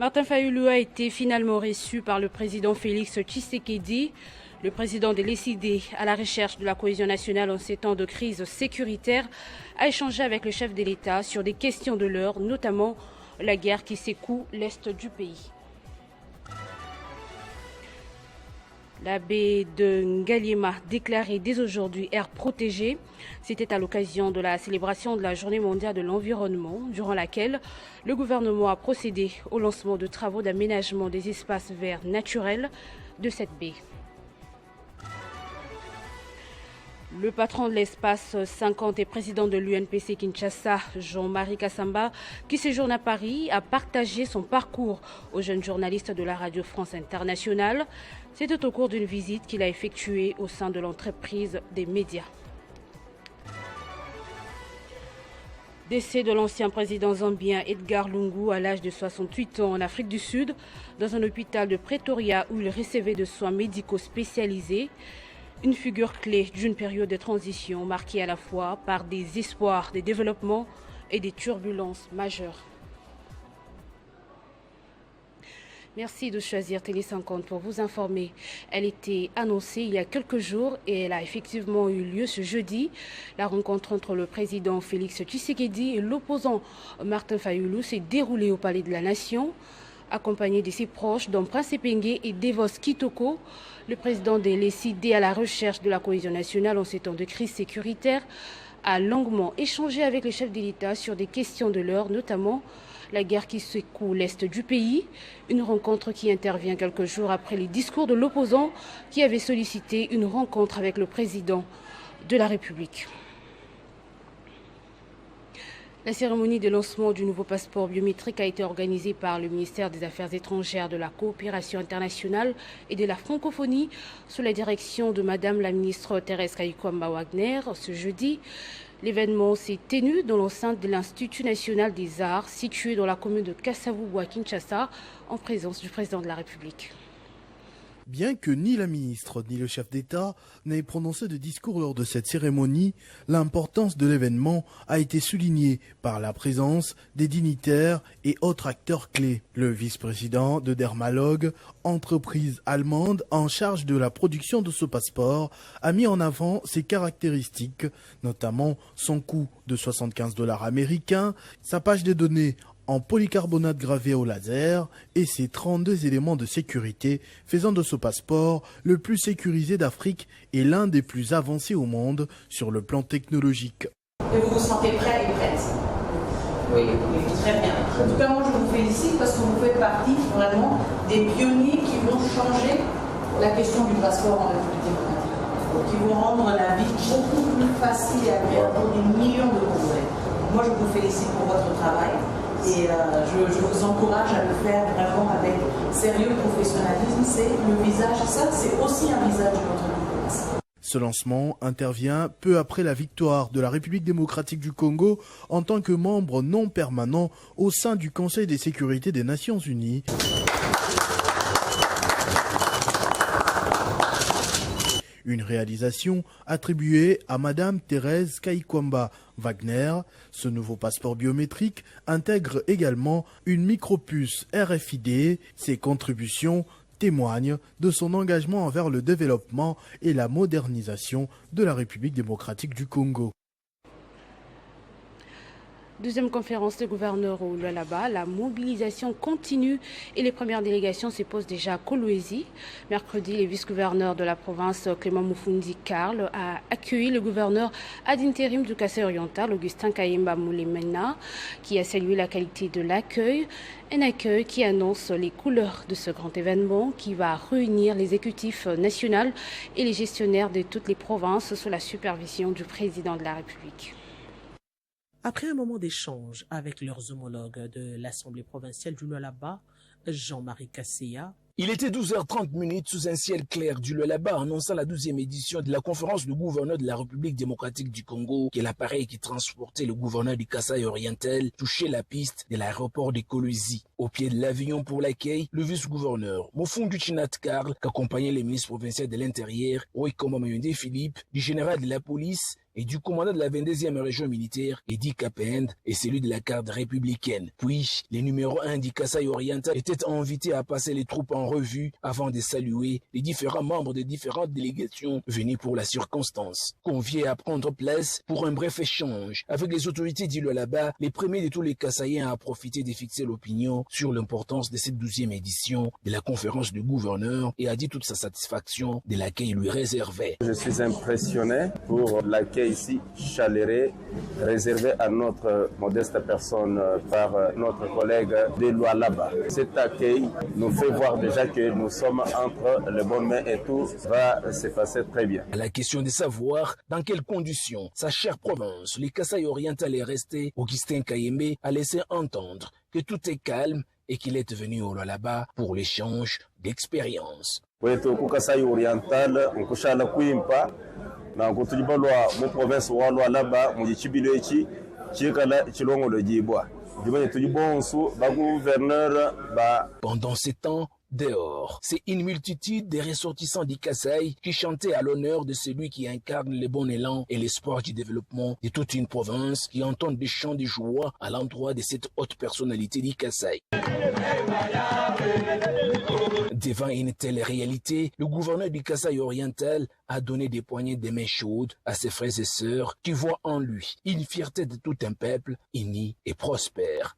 Martin Fayulu a été finalement reçu par le président Félix Tshisekedi. Le président décidé à la recherche de la cohésion nationale en ces temps de crise sécuritaire a échangé avec le chef de l'État sur des questions de l'heure, notamment la guerre qui secoue l'est du pays. La baie de Ngaliema, déclarée dès aujourd'hui aire protégée, c'était à l'occasion de la célébration de la Journée mondiale de l'environnement, durant laquelle le gouvernement a procédé au lancement de travaux d'aménagement des espaces verts naturels de cette baie. Le patron de l'espace 50 et président de l'UNPC Kinshasa, Jean-Marie Kassamba, qui séjourne à Paris, a partagé son parcours aux jeunes journalistes de la Radio France Internationale. C'était au cours d'une visite qu'il a effectuée au sein de l'entreprise des médias. Décès de l'ancien président zambien Edgar Lungu à l'âge de 68 ans en Afrique du Sud, dans un hôpital de Pretoria où il recevait des soins médicaux spécialisés. Une figure clé d'une période de transition marquée à la fois par des espoirs, des développements et des turbulences majeures. Merci de choisir Télé 50 pour vous informer. Elle était annoncée il y a quelques jours et elle a effectivement eu lieu ce jeudi. La rencontre entre le président Félix Tshisekedi et l'opposant Martin Fayulu s'est déroulée au Palais de la Nation. Accompagné de ses proches, dont Prince Epenge et Devos Kitoko, le président décidé à la recherche de la cohésion nationale en ces temps de crise sécuritaire, a longuement échangé avec les chefs de l'État sur des questions de l'heure, notamment la guerre qui secoue l'est du pays. Une rencontre qui intervient quelques jours après les discours de l'opposant qui avait sollicité une rencontre avec le président de la République. La cérémonie de lancement du nouveau passeport biométrique a été organisée par le ministère des Affaires étrangères, de la coopération internationale et de la francophonie sous la direction de Madame la ministre Thérèse Kayikwamba-Wagner ce jeudi. L'événement s'est tenu dans l'enceinte de l'Institut national des arts situé dans la commune de Kasavubu à Kinshasa en présence du président de la République. Bien que ni la ministre ni le chef d'État n'aient prononcé de discours lors de cette cérémonie, l'importance de l'événement a été soulignée par la présence des dignitaires et autres acteurs clés. Le vice-président de Dermalog, entreprise allemande en charge de la production de ce passeport, a mis en avant ses caractéristiques, notamment son coût de $75 américains, sa page de données en polycarbonate gravé au laser et ses 32 éléments de sécurité, faisant de ce passeport le plus sécurisé d'Afrique et l'un des plus avancés au monde sur le plan technologique. Et vous vous sentez prêt et prête? Oui, très bien. En tout cas, moi je vous félicite parce que vous faites partie vraiment des pionniers qui vont changer la question du passeport en République démocratique, qui vont rendre la vie beaucoup plus facile et agréable pour des millions de Congolais. Moi je vous félicite pour votre travail. Et je vous encourage à le faire vraiment avec sérieux professionnalisme. C'est le visage, ça c'est aussi un visage de notre diplomatie. Ce lancement intervient peu après la victoire de la République démocratique du Congo en tant que membre non permanent au sein du Conseil de sécurité des Nations Unies. Une réalisation attribuée à Madame Thérèse Kayikwamba-Wagner. Ce nouveau passeport biométrique intègre également une micropuce RFID. Ses contributions témoignent de son engagement envers le développement et la modernisation de la République démocratique du Congo. Deuxième conférence de gouverneurs au Lualaba, la mobilisation continue et les premières délégations se posent déjà à Kolwezi. Mercredi, le vice-gouverneur de la province, Clément Moufundi Karl, a accueilli le gouverneur ad intérim du Kasaï oriental, Augustin Kayemba Moulemena, qui a salué la qualité de l'accueil. Un accueil qui annonce les couleurs de ce grand événement qui va réunir l'exécutif national et les gestionnaires de toutes les provinces sous la supervision du président de la République. Après un moment d'échange avec leurs homologues de l'Assemblée provinciale du Lualaba, Jean-Marie Kasseya, il était 12h30 sous un ciel clair du Lualaba annonçant la 12e édition de la conférence du gouverneur de la République démocratique du Congo, qui est l'appareil qui transportait le gouverneur du Kasaï oriental, touchait la piste de l'aéroport de Kolwezi. Au pied de l'avion pour l'accueil, le vice-gouverneur Mofundu Chinat Karl, qu'accompagnait les ministres provinciaux de l'Intérieur, Oikoma Mayonde Philippe, du général de la police, et du commandant de la 22e région militaire, Edi Kapend, et celui de la garde républicaine. Puis, les numéros 1 du Kasaï oriental étaient invités à passer les troupes en revue avant de saluer les différents membres des différentes délégations venues pour la circonstance. Conviés à prendre place pour un bref échange avec les autorités du Lualaba, les premiers de tous les Kasaïens à profiter de fixer l'opinion sur l'importance de cette 12e édition de la conférence du gouverneur et a dit toute sa satisfaction de l'accueil lui réservé. Je suis impressionné pour l'accueil ici chaleureux réservé à notre modeste personne par notre collègue de Lualaba. Cet accueil nous fait voir déjà que nous sommes entre les bonnes mains et tout va se passer très bien. À la question de savoir dans quelles conditions sa chère province, le Kasaï oriental est resté, Augustin Kayembe a laissé entendre que tout est calme et qu'il est venu au Lualaba pour l'échange d'expériences. Wetu ku Kasaï oriental nkushala kuimpa na kutulibalwa mu province wa Lualaba mu gicibilo eki chikala chilongolo jibwa dibanye tulibonsu ba gouverneur ba. Pendant ces temps dehors, c'est une multitude des ressortissants du Kasaï qui chantaient à l'honneur de celui qui incarne le bon élan et l'espoir du développement de toute une province, qui entendent des chants de joie à l'endroit de cette haute personnalité du Kasaï. Devant une telle réalité, le gouverneur du Kasaï oriental a donné des poignées de main chaudes à ses frères et sœurs qui voient en lui une fierté de tout un peuple uni et prospère.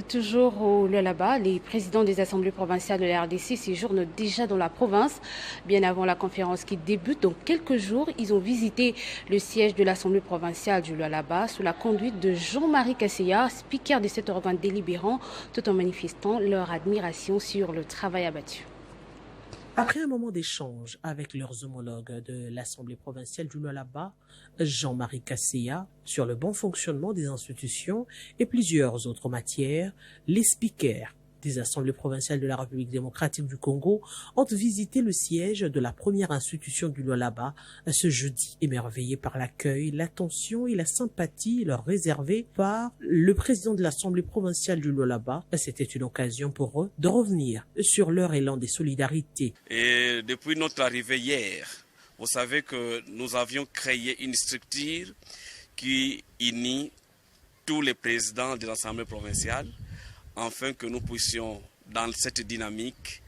Toujours au Lualaba, les présidents des assemblées provinciales de la RDC séjournent déjà dans la province. Bien avant la conférence qui débute dans quelques jours, ils ont visité le siège de l'assemblée provinciale du Lualaba sous la conduite de Jean-Marie Kasseya, speaker de cet organe délibérant, tout en manifestant leur admiration sur le travail abattu. Après un moment d'échange avec leurs homologues de l'Assemblée provinciale du Lualaba, Jean-Marie Kasseya, sur le bon fonctionnement des institutions et plusieurs autres matières, les speakers des assemblées provinciales de la République démocratique du Congo ont visité le siège de la première institution du Lualaba ce jeudi, émerveillés par l'accueil, l'attention et la sympathie leur réservée par le président de l'assemblée provinciale du Lualaba. C'était une occasion pour eux de revenir sur leur élan de solidarité. Et depuis notre arrivée hier, vous savez que nous avions créé une structure qui unit tous les présidents de l'assemblée provinciale afin que nous puissions, dans cette dynamique,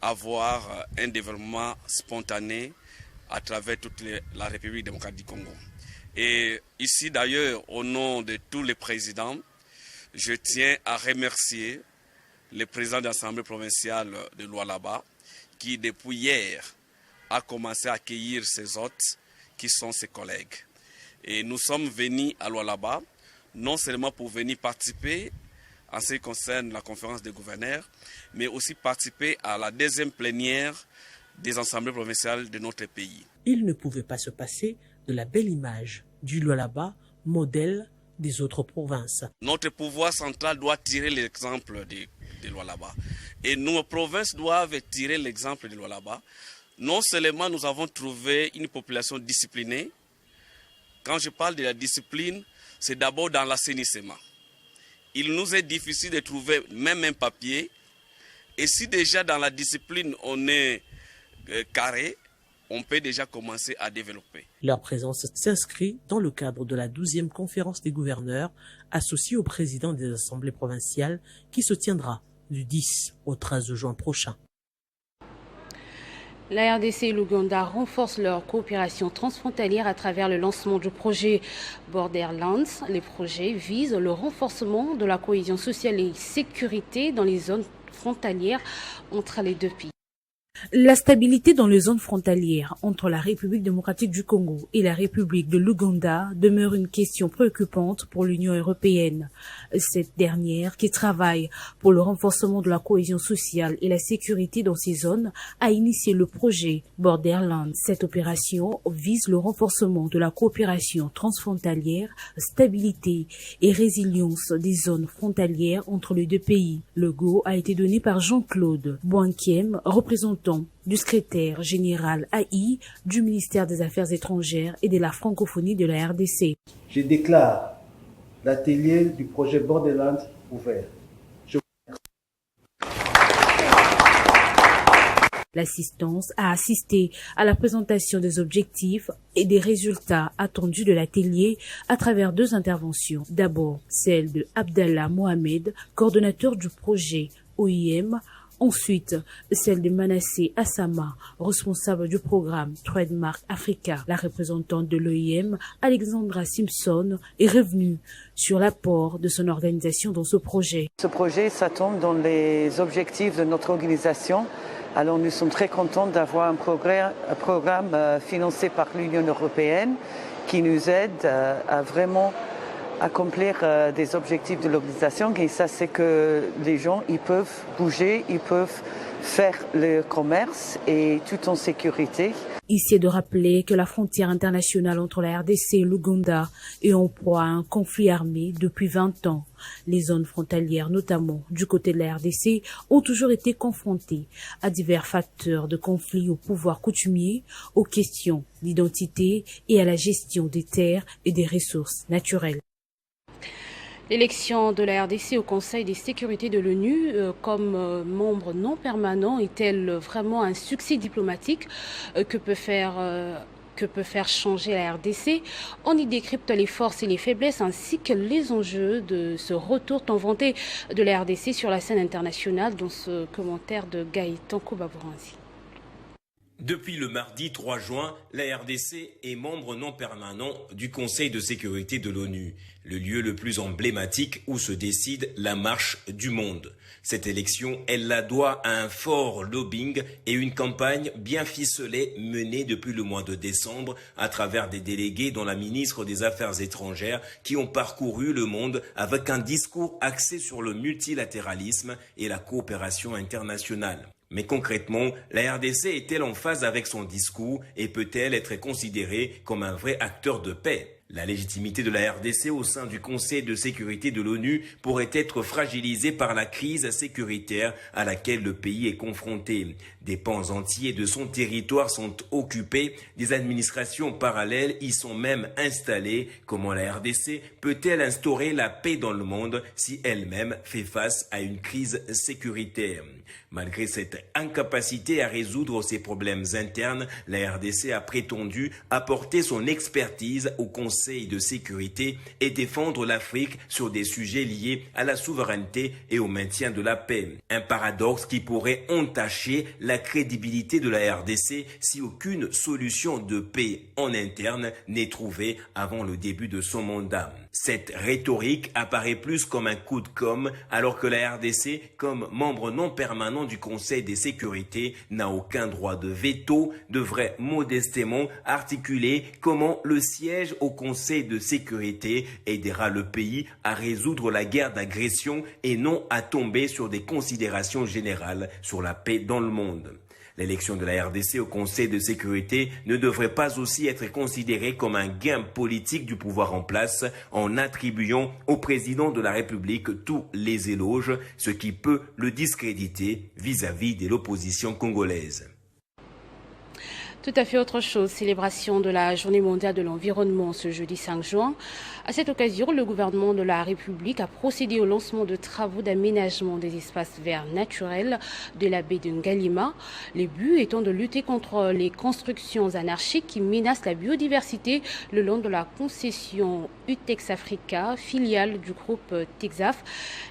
avoir un développement spontané à travers toute la République démocratique du Congo. Et ici, d'ailleurs, au nom de tous les présidents, je tiens à remercier le président de l'Assemblée provinciale de Lualaba, qui depuis hier a commencé à accueillir ses hôtes, qui sont ses collègues. Et nous sommes venus à Lualaba, non seulement pour venir participer en ce qui concerne la conférence des gouverneurs, mais aussi participer à la deuxième plénière des assemblées provinciales de notre pays. Il ne pouvait pas se passer de la belle image du Lualaba, modèle des autres provinces. Notre pouvoir central doit tirer l'exemple de Lualaba. Et nos provinces doivent tirer l'exemple de Lualaba. Non seulement nous avons trouvé une population disciplinée. Quand je parle de la discipline, c'est d'abord dans l'assainissement. Il nous est difficile de trouver même un papier. Et si déjà dans la discipline on est carré, on peut déjà commencer à développer. Leur présence s'inscrit dans le cadre de la 12e conférence des gouverneurs associée au président des assemblées provinciales qui se tiendra du 10 au 13 juin prochain. La RDC et l'Ouganda renforcent leur coopération transfrontalière à travers le lancement du projet Borderlands. Les projets visent le renforcement de la cohésion sociale et sécurité dans les zones frontalières entre les deux pays. La stabilité dans les zones frontalières entre la République démocratique du Congo et la République de l'Ouganda demeure une question préoccupante pour l'Union européenne. Cette dernière, qui travaille pour le renforcement de la cohésion sociale et la sécurité dans ces zones, a initié le projet Borderlands. Cette opération vise le renforcement de la coopération transfrontalière, stabilité et résilience des zones frontalières entre les deux pays. Le go a été donné par Jean-Claude Boinkiem, représentant du secrétaire général AI du ministère des Affaires étrangères et de la francophonie de la RDC. Je déclare l'atelier du projet Borderlands ouvert. L'assistance a assisté à la présentation des objectifs et des résultats attendus de l'atelier à travers 2 interventions. D'abord, celle de Abdallah Mohamed, coordonnateur du projet OIM. Ensuite, celle de Manassé Assama, responsable du programme Trademark Africa. La représentante de l'OIM, Alexandra Simpson, est revenue sur l'apport de son organisation dans ce projet. Ce projet, ça tombe dans les objectifs de notre organisation. Alors nous sommes très contents d'avoir un programme financé par l'Union européenne qui nous aide à vraiment accomplir des objectifs de l'organisation. Et ça, c'est que les gens, ils peuvent bouger, ils peuvent faire le commerce et tout en sécurité. Ici est de rappeler que la frontière internationale entre la RDC et l'Ouganda est en proie à un conflit armé depuis 20 ans. Les zones frontalières, notamment du côté de la RDC, ont toujours été confrontées à divers facteurs de conflit au pouvoir coutumier, aux questions d'identité et à la gestion des terres et des ressources naturelles. L'élection de la RDC au Conseil de sécurité de l'ONU comme membre non permanent est-elle vraiment un succès diplomatique que peut faire changer la RDC? On y décrypte les forces et les faiblesses ainsi que les enjeux de ce retour tant vanté de la RDC sur la scène internationale dans ce commentaire de Gaëtan Kobabouranzi. Depuis le mardi 3 juin, la RDC est membre non permanent du Conseil de sécurité de l'ONU, le lieu le plus emblématique où se décide la marche du monde. Cette élection, elle la doit à un fort lobbying et une campagne bien ficelée menée depuis le mois de décembre à travers des délégués dont la ministre des Affaires étrangères qui ont parcouru le monde avec un discours axé sur le multilatéralisme et la coopération internationale. Mais concrètement, la RDC est-elle en phase avec son discours et peut-elle être considérée comme un vrai acteur de paix ? La légitimité de la RDC au sein du Conseil de sécurité de l'ONU pourrait être fragilisée par la crise sécuritaire à laquelle le pays est confronté. Des pans entiers de son territoire sont occupés, des administrations parallèles y sont même installées. Comment la RDC peut-elle instaurer la paix dans le monde si elle-même fait face à une crise sécuritaire ? Malgré cette incapacité à résoudre ses problèmes internes, la RDC a prétendu apporter son expertise au Conseil de sécurité et défendre l'Afrique sur des sujets liés à la souveraineté et au maintien de la paix. Un paradoxe qui pourrait entacher la crédibilité de la RDC si aucune solution de paix en interne n'est trouvée avant le début de son mandat. Cette rhétorique apparaît plus comme un coup de com' alors que la RDC, comme membre non permanent du Conseil des sécurités, n'a aucun droit de veto, devrait modestement articuler comment le siège au Conseil de sécurité aidera le pays à résoudre la guerre d'agression et non à tomber sur des considérations générales sur la paix dans le monde. L'élection de la RDC au Conseil de sécurité ne devrait pas aussi être considérée comme un gain politique du pouvoir en place en attribuant au président de la République tous les éloges, ce qui peut le discréditer vis-à-vis de l'opposition congolaise. Tout à fait autre chose, célébration de la Journée mondiale de l'environnement ce jeudi 5 juin. À cette occasion, le gouvernement de la République a procédé au lancement de travaux d'aménagement des espaces verts naturels de la baie de Ngalima. Le but étant de lutter contre les constructions anarchiques qui menacent la biodiversité le long de la concession Utex Africa, filiale du groupe Texaf.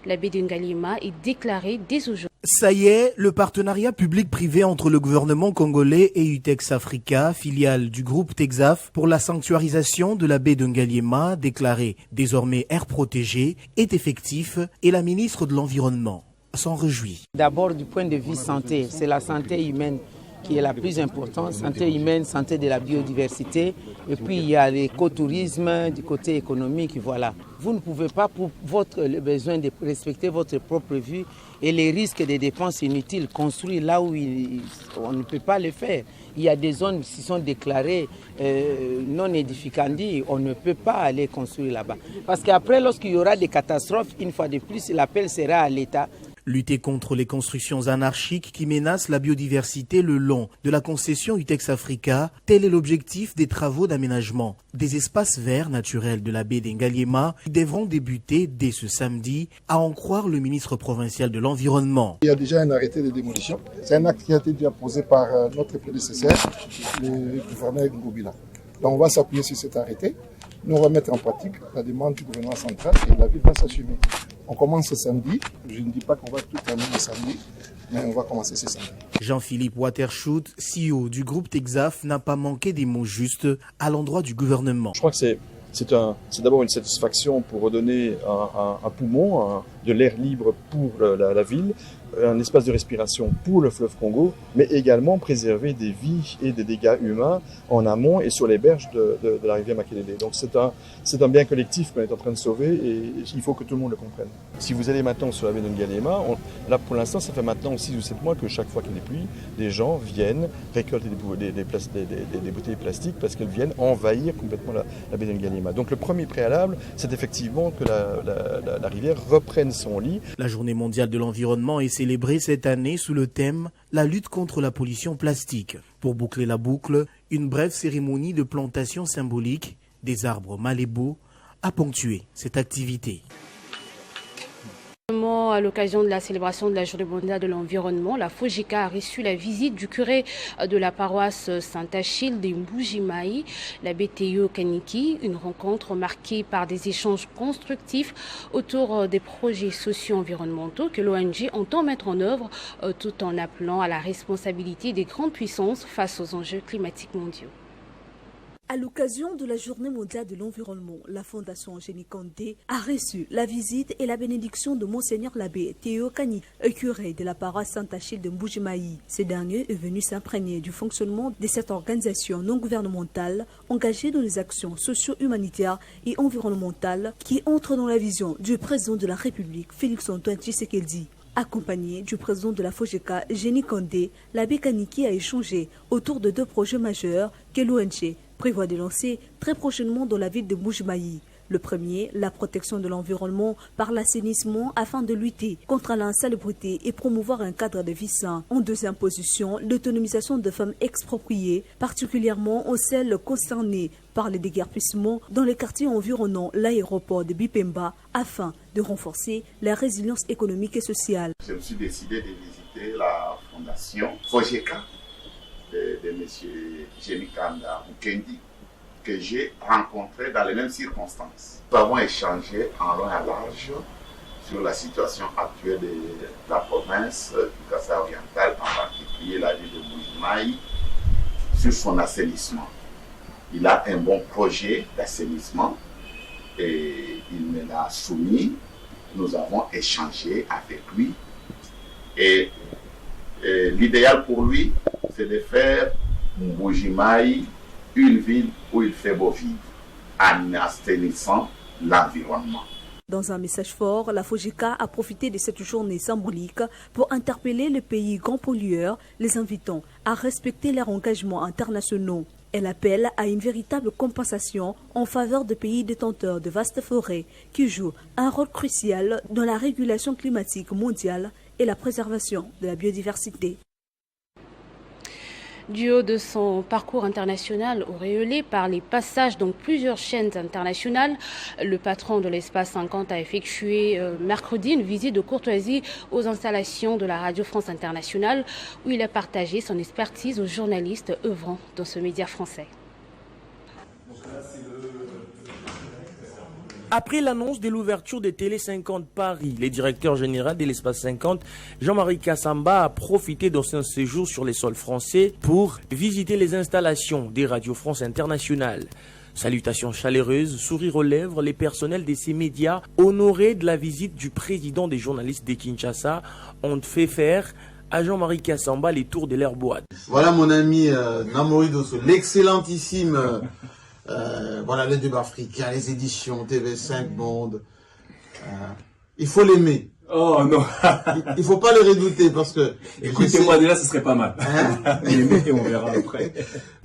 La baie de Ngalima est déclarée dès aujourd'hui. Ça y est, le partenariat public-privé entre le gouvernement congolais et Utex Africa, filiale du groupe Texaf, pour la sanctuarisation de la baie de Ngaliema, déclarée désormais aire protégée, est effectif et la ministre de l'Environnement s'en réjouit. D'abord du point de vue santé, c'est la santé humaine qui est la plus importante, santé humaine, santé de la biodiversité, et puis il y a l'écotourisme du côté économique, voilà. Vous ne pouvez pas, pour le besoin de respecter votre propre vue et les risques des dépenses inutiles, construire là où on ne peut pas le faire. Il y a des zones qui sont déclarées non édificantes, on ne peut pas aller construire là-bas. Parce qu'après, lorsqu'il y aura des catastrophes, une fois de plus, l'appel sera à l'État. Lutter contre les constructions anarchiques qui menacent la biodiversité le long de la concession Utex Africa, tel est l'objectif des travaux d'aménagement des espaces verts naturels de la baie d'Engaliema qui devront débuter dès ce samedi, à en croire le ministre provincial de l'Environnement. Il y a déjà un arrêté de démolition. C'est un acte qui a été déjà posé par notre prédécesseur, le gouverneur Ngobila. Donc on va s'appuyer sur cet arrêté. Nous, on va mettre en pratique la demande du gouvernement central et la ville va s'assumer. On commence ce samedi. Je ne dis pas qu'on va tout terminer le samedi, mais on va commencer ce samedi. Jean-Philippe Watershoot, CEO du groupe Texaf, n'a pas manqué des mots justes à l'endroit du gouvernement. Je crois que c'est d'abord une satisfaction pour redonner un poumon, de l'air libre pour la ville, un espace de respiration pour le fleuve Congo, mais également préserver des vies et des dégâts humains en amont et sur les berges de la rivière Makelele. Donc c'est un bien collectif qu'on est en train de sauver et il faut que tout le monde le comprenne. Si vous allez maintenant sur la baie de Ngaliema, là pour l'instant ça fait maintenant 6 ou 7 mois que chaque fois qu'il y a des pluies, des gens viennent récolter des bouteilles plastiques parce qu'elles viennent envahir complètement la baie de Ngaliema. Donc le premier préalable, c'est effectivement que la rivière reprenne son lit. La journée mondiale de l'environnement est célébrée cette année sous le thème « La lutte contre la pollution plastique ». Pour boucler la boucle, une brève cérémonie de plantation symbolique des arbres malébos a ponctué cette activité. À l'occasion de la célébration de la Journée mondiale de l'environnement, la FOJICA a reçu la visite du curé de la paroisse Saint-Achille de Mbujimayi, l'abbé Théo Kaniki, une rencontre marquée par des échanges constructifs autour des projets socio-environnementaux que l'ONG entend mettre en œuvre tout en appelant à la responsabilité des grandes puissances face aux enjeux climatiques mondiaux. À l'occasion de la Journée mondiale de l'environnement, la Fondation Génie Kandé a reçu la visite et la bénédiction de Monseigneur l'abbé Théo Kaniki, curé de la paroisse Saint-Achille de Mbujimayi. Ce dernier est venu s'imprégner du fonctionnement de cette organisation non gouvernementale engagée dans les actions socio-humanitaires et environnementales qui entrent dans la vision du président de la République, Félix-Antoine Tshisekedi. Accompagné du président de la FOJICA, Génie Kandé, l'abbé Kaniki a échangé autour de 2 projets majeurs que l'ONG prévoit de lancer très prochainement dans la ville de Mbujimayi. Le premier, la protection de l'environnement par l'assainissement afin de lutter contre l'insalubrité et promouvoir un cadre de vie sain. En deuxième position, l'autonomisation de femmes expropriées, particulièrement celles concernées par les déguerpissements dans les quartiers environnant l'aéroport de Bipemba afin de renforcer la résilience économique et sociale. Je me suis décidé de visiter la fondation FOJICA de M. Génikanda Mukendi, que j'ai rencontré dans les mêmes circonstances. Nous avons échangé en long et en large sur la situation actuelle de la province du Kasaï oriental, en particulier la ville de Mbujimayi, sur son assainissement. Il a un bon projet d'assainissement et il me l'a soumis. Nous avons échangé avec lui et l'idéal pour lui, c'est de faire Mbujimayi une ville où il fait beau vivre, en assainissant l'environnement. Dans un message fort, la FOJICA a profité de cette journée symbolique pour interpeller les pays grands pollueurs, les invitant à respecter leurs engagements internationaux. Elle appelle à une véritable compensation en faveur des pays détenteurs de vastes forêts qui jouent un rôle crucial dans la régulation climatique mondiale et la préservation de la biodiversité. Du haut de son parcours international auréolé par les passages dans plusieurs chaînes internationales, le patron de l'Espace 50 a effectué mercredi une visite de courtoisie aux installations de la Radio France Internationale où il a partagé son expertise aux journalistes œuvrant dans ce média français. Après l'annonce de l'ouverture de Télé 50 Paris, le directeur général de l'Espace 50, Jean-Marie Kassamba, a profité de son séjour sur les sols français pour visiter les installations des Radio France Internationale. Salutations chaleureuses, sourires aux lèvres, les personnels de ces médias, honorés de la visite du président des journalistes de Kinshasa, ont fait faire à Jean-Marie Kassamba les tours de leur boîte. Voilà mon ami Namori Dosso, l'excellentissime... voilà les débats africains, les éditions, TV5 Monde. Il faut l'aimer. Oh non. Il faut pas le redouter parce que... Écoutez-moi déjà, ce serait pas mal. Et on verra après.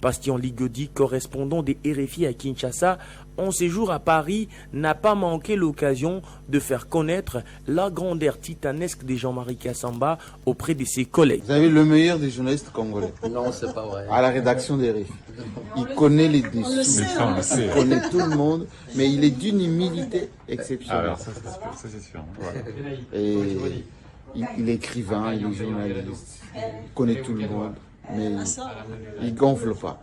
Bastien Ligodi, correspondant des RFI à Kinshasa, en séjour à Paris, n'a pas manqué l'occasion de faire connaître la grandeur titanesque de Jean-Marie Kassamba auprès de ses collègues. Vous avez le meilleur des journalistes congolais. Non, c'est pas vrai. À la rédaction des RFI. Il connaît les dessous, il connaît tout le monde, mais il est d'une humilité exceptionnelle. Alors ça c'est sûr. Voilà. Et il est écrivain, il est journaliste, il connaît tout le monde, mais il gonfle pas.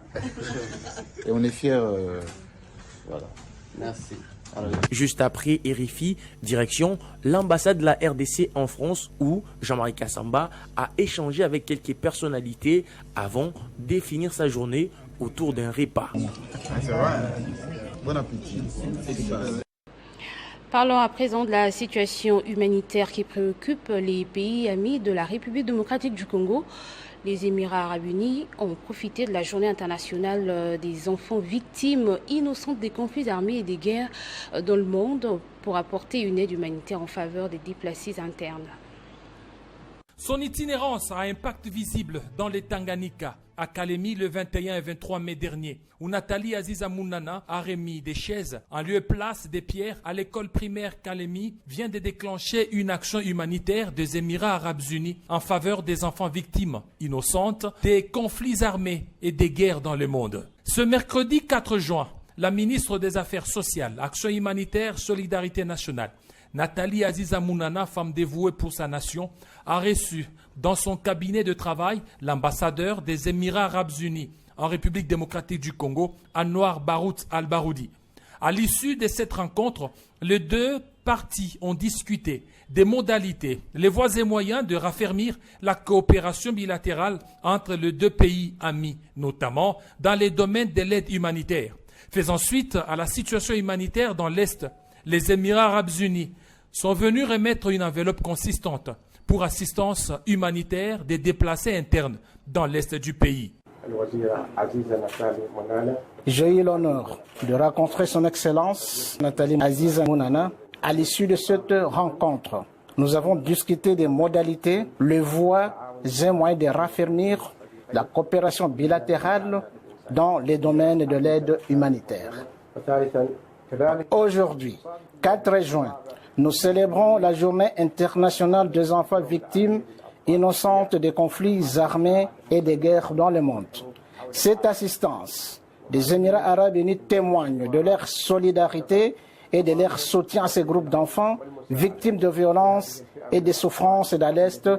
Et on est fiers. Voilà. Merci. Juste après RFI, direction l'ambassade de la RDC en France où Jean-Marie Kassamba a échangé avec quelques personnalités avant de finir sa journée autour d'un repas. C'est vrai. Bon appétit. Parlons à présent de la situation humanitaire qui préoccupe les pays amis de la République démocratique du Congo. Les Émirats arabes unis ont profité de la journée internationale des enfants victimes innocentes des conflits armés et des guerres dans le monde pour apporter une aide humanitaire en faveur des déplacés internes. Son itinérance a un impact visible dans les Tanganyika, à Kalemi le 21 et 23 mai dernier, où Nathalie Aziza Mounana a remis des chaises en lieu et place des pierres à l'école primaire Kalemi, vient de déclencher une action humanitaire des Émirats arabes unis en faveur des enfants victimes innocentes des conflits armés et des guerres dans le monde. Ce mercredi 4 juin, la ministre des Affaires sociales, Action humanitaire, Solidarité nationale, Nathalie Aziza Mounana, femme dévouée pour sa nation, a reçu dans son cabinet de travail l'ambassadeur des Émirats arabes unis en République démocratique du Congo, Anwar Barout al-Baroudi. À l'issue de cette rencontre, les deux parties ont discuté des modalités, les voies et moyens de raffermir la coopération bilatérale entre les deux pays amis, notamment dans les domaines de l'aide humanitaire. Faisant suite à la situation humanitaire dans l'Est, les Émirats arabes unis sont venus remettre une enveloppe consistante pour assistance humanitaire des déplacés internes dans l'Est du pays. J'ai eu l'honneur de rencontrer son Excellence Nathalie Aziza Mounana. À l'issue de cette rencontre, nous avons discuté des modalités, les voies et moyens de raffermir la coopération bilatérale dans les domaines de l'aide humanitaire. Aujourd'hui, 4 juin, nous célébrons la journée internationale des enfants victimes innocentes des conflits armés et des guerres dans le monde. Cette assistance des Émirats arabes unis témoigne de leur solidarité et de leur soutien à ces groupes d'enfants victimes de violences et de souffrances dans l'Est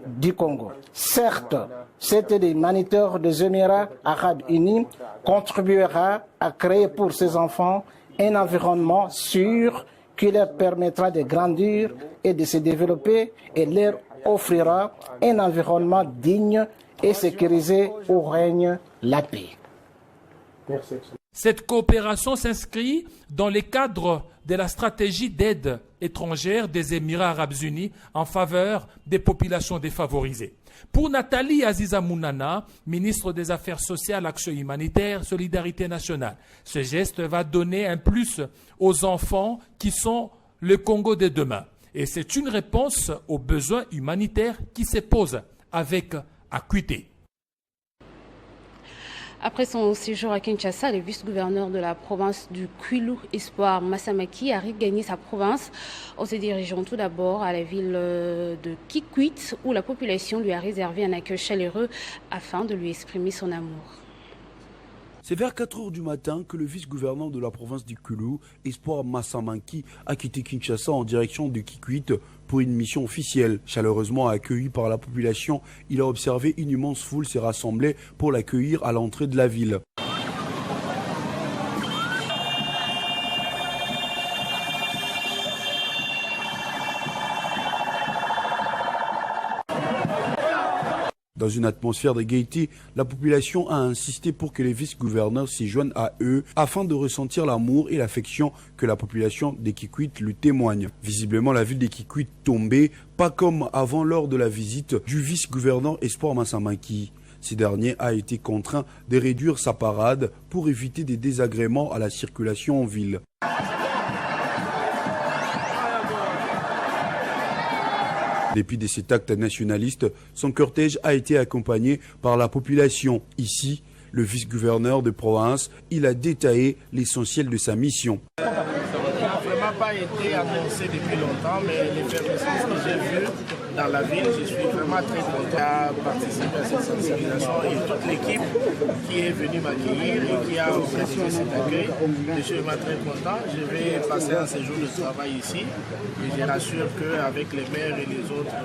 du Congo. Certes, cette aide humanitaire des Émirats arabes unis contribuera à créer pour ces enfants un environnement sûr qui leur permettra de grandir et de se développer et leur offrira un environnement digne et sécurisé où règne la paix. Cette coopération s'inscrit dans le cadre de la stratégie d'aide étrangère des Émirats arabes unis en faveur des populations défavorisées. Pour Nathalie Aziza Mounana, ministre des Affaires sociales, Action humanitaire, Solidarité nationale, ce geste va donner un plus aux enfants qui sont le Congo de demain. Et c'est une réponse aux besoins humanitaires qui se posent avec acuité. Après son séjour à Kinshasa, le vice-gouverneur de la province du Kwilu, Espoir Massamaki, a regagné sa province. En se dirigeant tout d'abord à la ville de Kikwit, où la population lui a réservé un accueil chaleureux afin de lui exprimer son amour. C'est vers 4 h du matin que le vice-gouverneur de la province du Kwilu, Espoir Massamaki, a quitté Kinshasa en direction de Kikwit pour une mission officielle. Chaleureusement accueilli par la population, il a observé une immense foule s'est rassemblée pour l'accueillir à l'entrée de la ville. Dans une atmosphère de gaieté, la population a insisté pour que les vice-gouverneurs s'y joignent à eux afin de ressentir l'amour et l'affection que la population de Kikwit lui témoigne. Visiblement, la ville de Kikwit tombait, pas comme avant lors de la visite du vice-gouverneur Espoir Massamaki. Ce dernier a été contraint de réduire sa parade pour éviter des désagréments à la circulation en ville. dépit de cet acte nationaliste, son cortège a été accompagné par la population. Ici, le vice-gouverneur de province, il a détaillé l'essentiel de sa mission. Ça n'a vraiment pas été annoncé depuis longtemps, mais l'effervescence que j'ai vue dans la ville, je suis vraiment très content à participer à cette sensibilisation et toute l'équipe qui est venue m'accueillir et qui a organisé cet accueil. Je suis vraiment très content. Je vais passer un séjour de travail ici et je rassure qu'avec les maires et les autres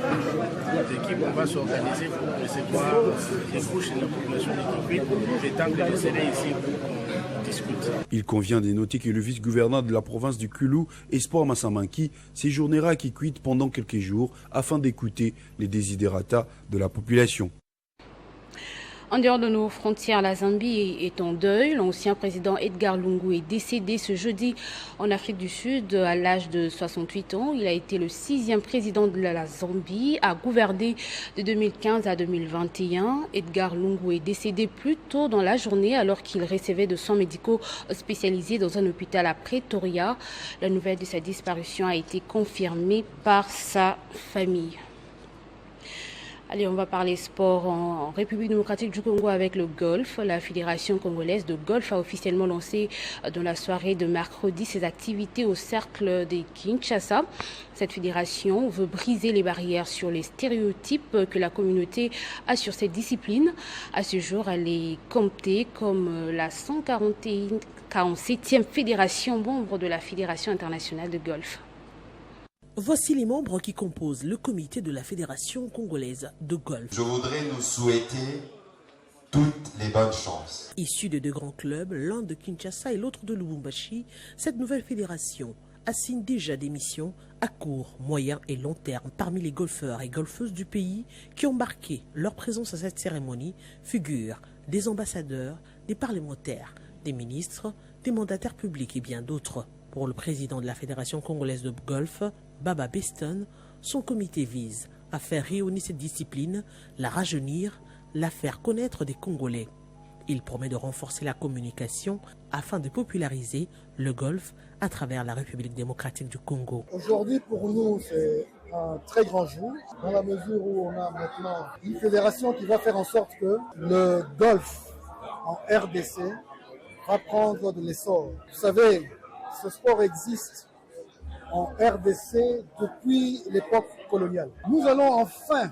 équipes, on va s'organiser pour recevoir des couches de la population de Kikwit. Le temps que je serai ici pour qu'on discute. Il convient de noter que le vice-gouverneur de la province du Kulu, Espoir Massamanki, séjournera à Kikwit pendant quelques jours afin d'écouter les desiderata de la population. En dehors de nos frontières, la Zambie est en deuil. L'ancien président Edgar Lungu est décédé ce jeudi en Afrique du Sud à l'âge de 68 ans. Il a été le 6e président de la Zambie, a gouverné de 2015 à 2021. Edgar Lungu est décédé plus tôt dans la journée alors qu'il recevait de soins médicaux spécialisés dans un hôpital à Pretoria. La nouvelle de sa disparition a été confirmée par sa famille. Allez, on va parler sport en République démocratique du Congo avec le golf. La Fédération congolaise de golf a officiellement lancé dans la soirée de mercredi ses activités au cercle de Kinshasa. Cette fédération veut briser les barrières sur les stéréotypes que la communauté a sur cette discipline. À ce jour, elle est comptée comme la 147e fédération membre de la Fédération internationale de golf. Voici les membres qui composent le comité de la Fédération congolaise de golf. Je voudrais nous souhaiter toutes les bonnes chances. Issus de deux grands clubs, l'un de Kinshasa et l'autre de Lubumbashi, cette nouvelle fédération assigne déjà des missions à court, moyen et long terme parmi les golfeurs et golfeuses du pays qui ont marqué leur présence à cette cérémonie. Figurent des ambassadeurs, des parlementaires, des ministres, des mandataires publics et bien d'autres. Pour le président de la Fédération congolaise de golf, Baba Beston, son comité vise à faire rayonner cette discipline, la rajeunir, la faire connaître des Congolais. Il promet de renforcer la communication afin de populariser le golf à travers la République démocratique du Congo. Aujourd'hui, pour nous, c'est un très grand jour, dans la mesure où on a maintenant une fédération qui va faire en sorte que le golf en RDC va prendre de l'essor. Vous savez, ce sport existe en RDC depuis l'époque coloniale. Nous allons enfin,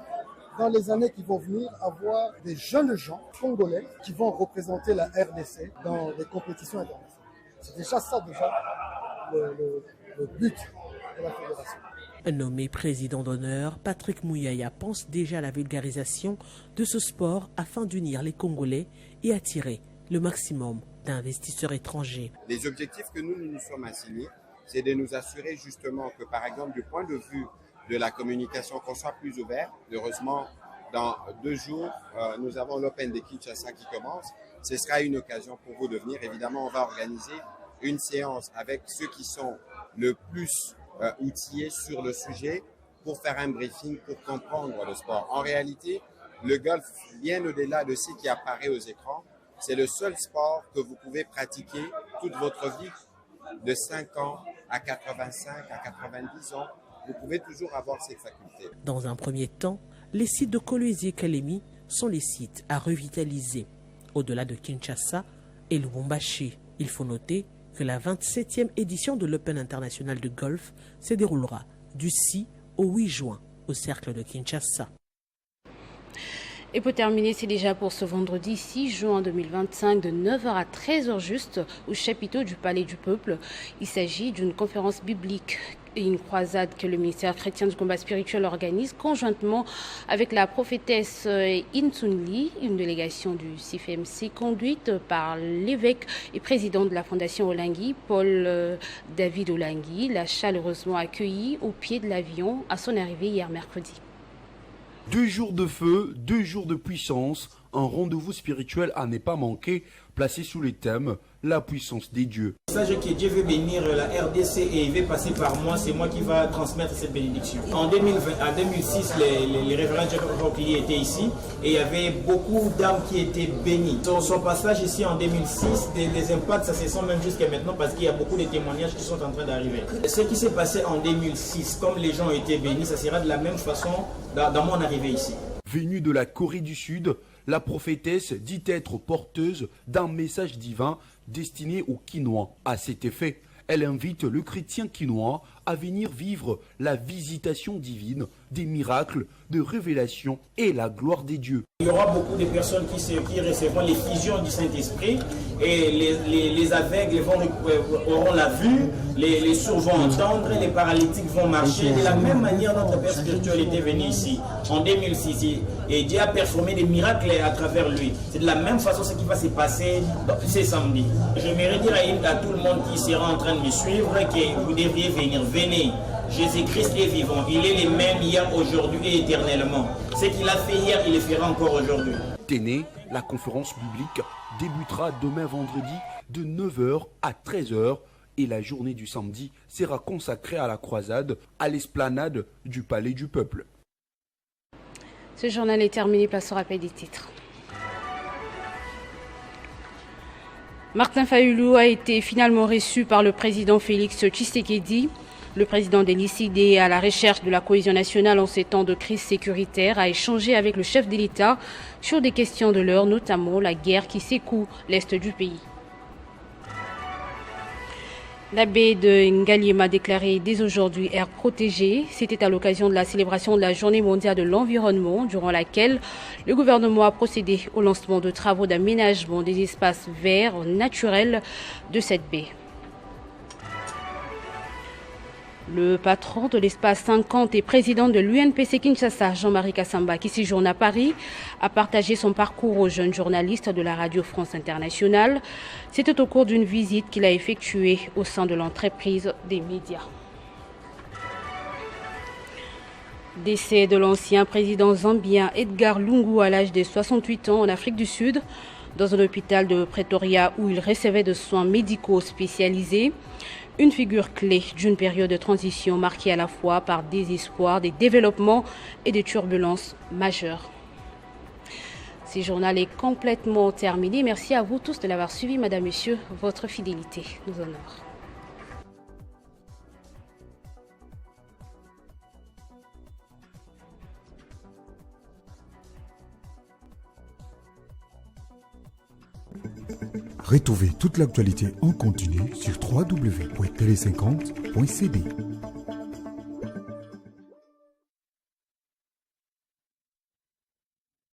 dans les années qui vont venir, avoir des jeunes gens congolais qui vont représenter la RDC dans les compétitions internationales. C'est déjà ça, le but de la fédération. Nommé président d'honneur, Patrick Mouyaya pense déjà à la vulgarisation de ce sport afin d'unir les Congolais et attirer le maximum d'investisseurs étrangers. Les objectifs que nous nous sommes assignés, c'est de nous assurer justement que, par exemple, du point de vue de la communication, qu'on soit plus ouvert. Heureusement, dans 2 jours, nous avons l'Open de Kinshasa qui commence. Ce sera une occasion pour vous de venir. Évidemment, on va organiser une séance avec ceux qui sont le plus outillés sur le sujet pour faire un briefing, pour comprendre le sport. En réalité, le golf, bien au-delà de ce qui apparaît aux écrans, c'est le seul sport que vous pouvez pratiquer toute votre vie, de 5 ans à 85, à 90 ans. Vous pouvez toujours avoir cette faculté. Dans un premier temps, les sites de Kolwezi et Kalemi sont les sites à revitaliser. Au-delà de Kinshasa et Lubumbashi, il faut noter que la 27e édition de l'Open international de golf se déroulera du 6 au 8 juin au cercle de Kinshasa. Et pour terminer, c'est déjà pour ce vendredi 6 juin 2025 de 9h à 13h juste au chapiteau du Palais du Peuple. Il s'agit d'une conférence biblique et une croisade que le ministère chrétien du combat spirituel organise conjointement avec la prophétesse Insunli, une délégation du CFMC conduite par l'évêque et président de la Fondation Olingui, Paul David Olingui, l'a chaleureusement accueilli au pied de l'avion à son arrivée hier mercredi. 2 jours de feu, 2 jours de puissance, un rendez-vous spirituel à ne pas manquer, placé sous le thème « La puissance des dieux ». Le message que Dieu veut bénir la RDC et il veut passer par moi, c'est moi qui va transmettre cette bénédiction. En 2006, les révérends Jacob Rockley étaient ici et il y avait beaucoup d'âmes qui étaient bénies. Son passage ici en 2006, les impacts, ça se sent même jusqu'à maintenant parce qu'il y a beaucoup de témoignages qui sont en train d'arriver. Ce qui s'est passé en 2006, comme les gens ont été bénis, ça sera de la même façon dans mon arrivée ici. Venue de la Corée du Sud, la prophétesse dit être porteuse d'un message divin destiné aux Quinois. À cet effet, elle invite le chrétien quinois à venir vivre la visitation divine, des miracles, de révélations et la gloire des dieux. Il y aura beaucoup de personnes qui recevront les fusions du Saint-Esprit et les aveugles auront la vue, les sourds vont entendre, les paralytiques vont marcher. De la même manière, notre Père spirituel était venu ici en 2006 et Dieu a performé des miracles à travers lui. C'est de la même façon ce qui va se passer ce samedi. J'aimerais dire à tout le monde qui sera en train de me suivre que vous devriez venir. Venez. Jésus-Christ est vivant. Il est le même hier, aujourd'hui et éternellement. Ce qu'il a fait hier, il le fera encore aujourd'hui. Téné, la conférence biblique débutera demain vendredi de 9h à 13h et la journée du samedi sera consacrée à la croisade à l'esplanade du Palais du Peuple. Ce journal est terminé, place au rappel des titres. Martin Fayulu a été finalement reçu par le président Félix Tshisekedi. Le président décidé à la recherche de la cohésion nationale en ces temps de crise sécuritaire a échangé avec le chef de l'État sur des questions de l'heure, notamment la guerre qui secoue l'est du pays. La baie de Ngaliema déclarée dès aujourd'hui aire protégée. C'était à l'occasion de la célébration de la Journée mondiale de l'environnement, durant laquelle le gouvernement a procédé au lancement de travaux d'aménagement des espaces verts naturels de cette baie. Le patron de l'espace 50 et président de l'UNPC Kinshasa, Jean-Marie Kassamba, qui séjourne à Paris, a partagé son parcours aux jeunes journalistes de la Radio France Internationale. C'était au cours d'une visite qu'il a effectuée au sein de l'entreprise des médias. Décès de l'ancien président zambien Edgar Lungu à l'âge de 68 ans en Afrique du Sud, dans un hôpital de Pretoria où il recevait des soins médicaux spécialisés. Une figure clé d'une période de transition marquée à la fois par des espoirs, des développements et des turbulences majeures. Ce journal est complètement terminé. Merci à vous tous de l'avoir suivi, Madame, Messieurs. Votre fidélité nous honore. Retrouvez toute l'actualité en continu sur www.tele50.cd.